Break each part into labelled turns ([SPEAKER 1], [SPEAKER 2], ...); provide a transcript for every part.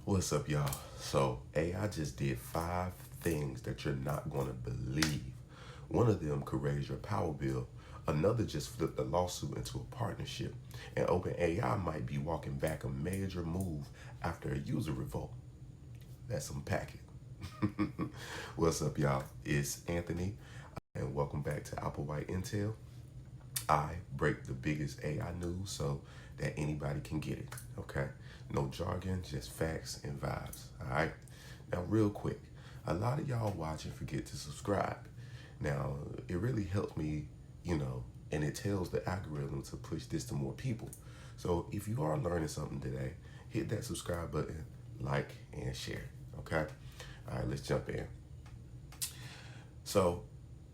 [SPEAKER 1] What's up, y'all? So, AI just did 5 things that you're not going to believe. One of them could raise your power bill. Another just flipped a lawsuit into a partnership. And OpenAI might be walking back a major move after a user revolt. Let's unpack it. What's up, y'all? It's Anthony, and welcome back to Applewhite Intel. I break the biggest AI news so that anybody can get it, okay? No jargon, just facts and vibes, all right? Now, real quick, a lot of y'all watching forget to subscribe. Now, it really helps me, and it tells the algorithm to push this to more people. So if you are learning something today, hit that subscribe button, like, and share, okay? All right, let's jump in. So,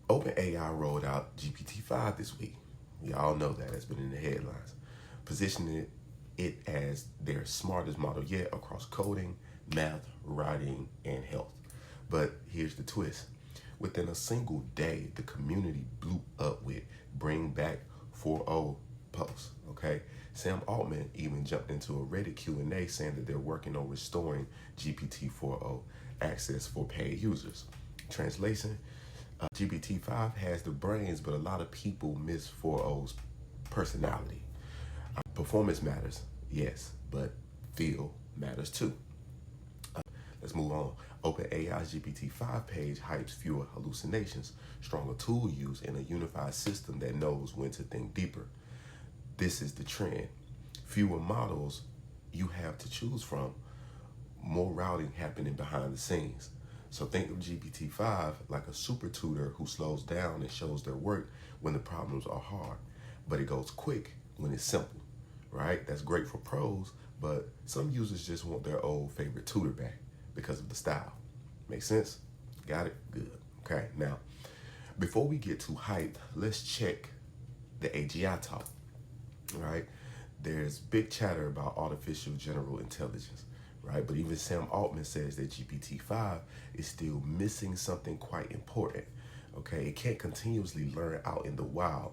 [SPEAKER 1] OpenAI rolled out GPT-5 this week. Y'all know that. It's been in the headlines. Positioning it as their smartest model yet across coding, math, writing, and health. But here's the twist. Within a single day, the community blew up with Bring Back 4.0 posts, okay? Sam Altman even jumped into a Reddit Q&A saying that they're working on restoring GPT 4.0 access for paid users. Translation, GPT-5 has the brains, but a lot of people miss 4.0's personality. Performance matters, yes, but feel matters too. Let's move on. OpenAI's GPT-5 page hypes fewer hallucinations, stronger tool use, and a unified system that knows when to think deeper. This is the trend. Fewer models you have to choose from, more routing happening behind the scenes. So think of GPT-5 like a super tutor who slows down and shows their work when the problems are hard, but it goes quick when it's simple, right? That's great for pros, but some users just want their old favorite tutor back because of the style. Make sense? Got it? Good. Okay, now, before we get too hyped, let's check the AGI talk, right? There's big chatter about artificial general intelligence, right? But even Sam Altman says that GPT-5 is still missing something quite important, okay? It can't continuously learn out in the wild,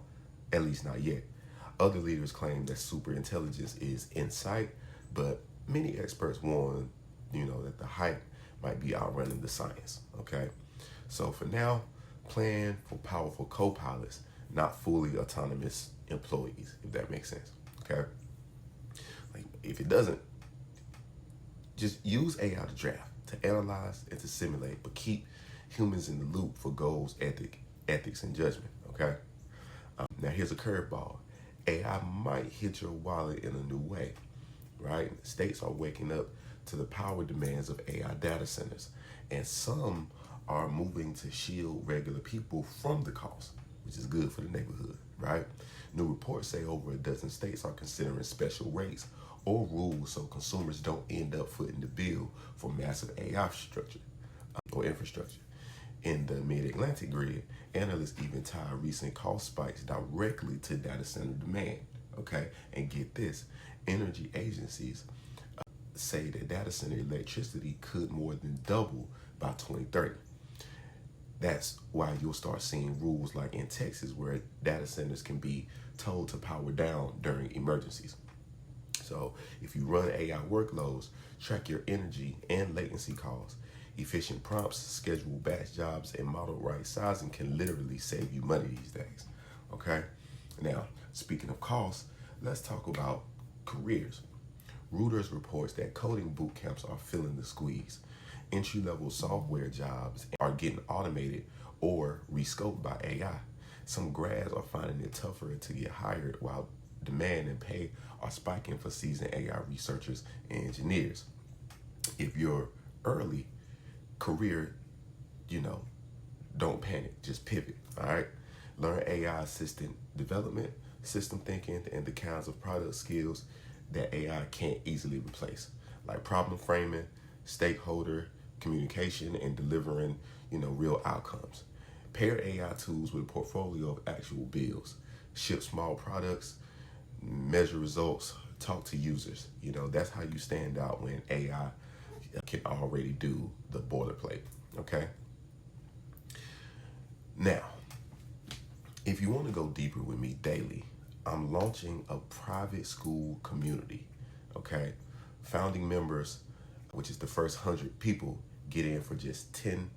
[SPEAKER 1] at least not yet. Other leaders claim that super intelligence is in sight, but many experts warn, that the hype might be outrunning the science, okay? So for now, plan for powerful co-pilots, not fully autonomous employees, if that makes sense, okay? Like, if it doesn't, just use AI to draft, to analyze, and to simulate, but keep humans in the loop for goals, ethics, and judgment, okay? Now, here's a curveball. AI might hit your wallet in a new way, right? States are waking up to the power demands of AI data centers, and some are moving to shield regular people from the cost, which is good for the neighborhood, right? New reports say over a dozen states are considering special rates or rules so consumers don't end up footing the bill for massive AI infrastructure. In the mid-Atlantic grid, analysts even tie recent cost spikes directly to data center demand, okay? And get this, energy agencies say that data center electricity could more than double by 2030. That's why you'll start seeing rules like in Texas where data centers can be told to power down during emergencies. So if you run AI workloads, track your energy and latency costs. Efficient prompts, schedule batch jobs, and model right sizing can literally save you money these days, okay? Now, speaking of costs, let's talk about careers. Reuters reports that coding bootcamps are feeling the squeeze. Entry-level software jobs are getting automated or rescoped by AI. Some grads are finding it tougher to get hired while demand and pay are spiking for seasoned AI researchers and engineers. If you're early career, don't panic, just pivot, all right? Learn AI assistant development, system thinking, and the kinds of product skills that AI can't easily replace, like problem framing, stakeholder communication, and delivering, real outcomes. Pair AI tools with a portfolio of actual builds. Ship small products, measure results, talk to users. That's how you stand out when AI can already do the boilerplate, okay? Now, if you want to go deeper with me daily, I'm launching a private Skool community, okay? Founding members which is the first 100 people get in for just $10,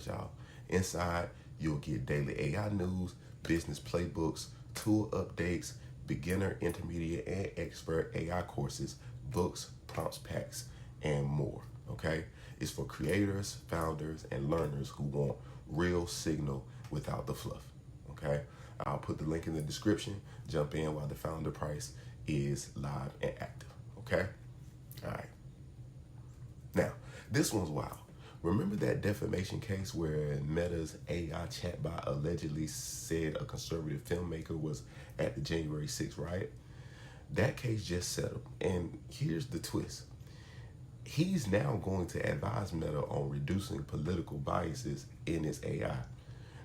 [SPEAKER 1] y'all. Inside, you'll get daily AI news, business playbooks, tool updates, beginner, intermediate, and expert AI courses, books, prompts packs, and more, okay? It's for creators, founders, and learners who want real signal without the fluff, okay? I'll put the link in the description. Jump in while the founder price is live and active, okay? All right. Now, this one's wild. Remember that defamation case where Meta's AI chatbot allegedly said a conservative filmmaker was at the January 6th riot? That case just settled, and here's the twist. He's now going to advise Meta on reducing political biases in its AI.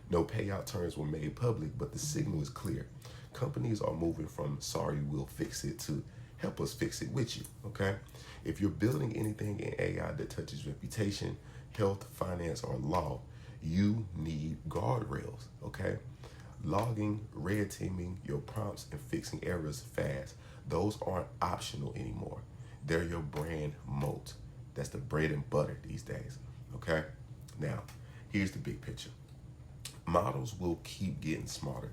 [SPEAKER 1] No payout terms were made public, but the signal is clear. Companies are moving from sorry, we'll fix it to help us fix it with you, okay? If you're building anything in AI that touches reputation, health, finance, or law, you need guardrails, okay? Logging, red teaming your prompts, and fixing errors fast. Those aren't optional anymore. They're your brand moat. That's the bread and butter these days, okay? Now, here's the big picture. Models will keep getting smarter,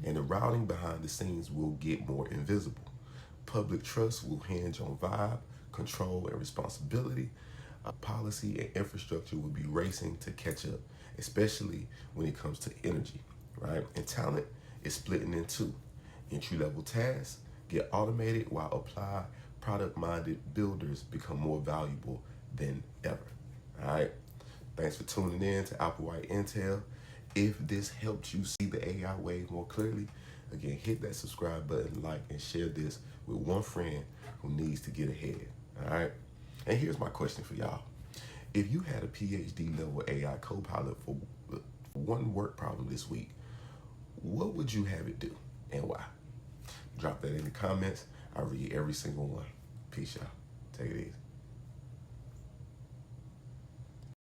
[SPEAKER 1] and the routing behind the scenes will get more invisible. Public trust will hinge on vibe, control, and responsibility. Policy and infrastructure will be racing to catch up, especially when it comes to energy, right? And talent is splitting in two. Entry-level tasks get automated while applied, product-minded builders become more valuable than ever, all right? Thanks for tuning in to Applewhite Intel. If this helped you see the AI wave more clearly, again, hit that subscribe button, like, and share this with one friend who needs to get ahead, all right? And here's my question for y'all. If you had a PhD level AI co-pilot for one work problem this week, what would you have it do and why? Drop that in the comments. I read every single one. Peace, y'all. Take it easy.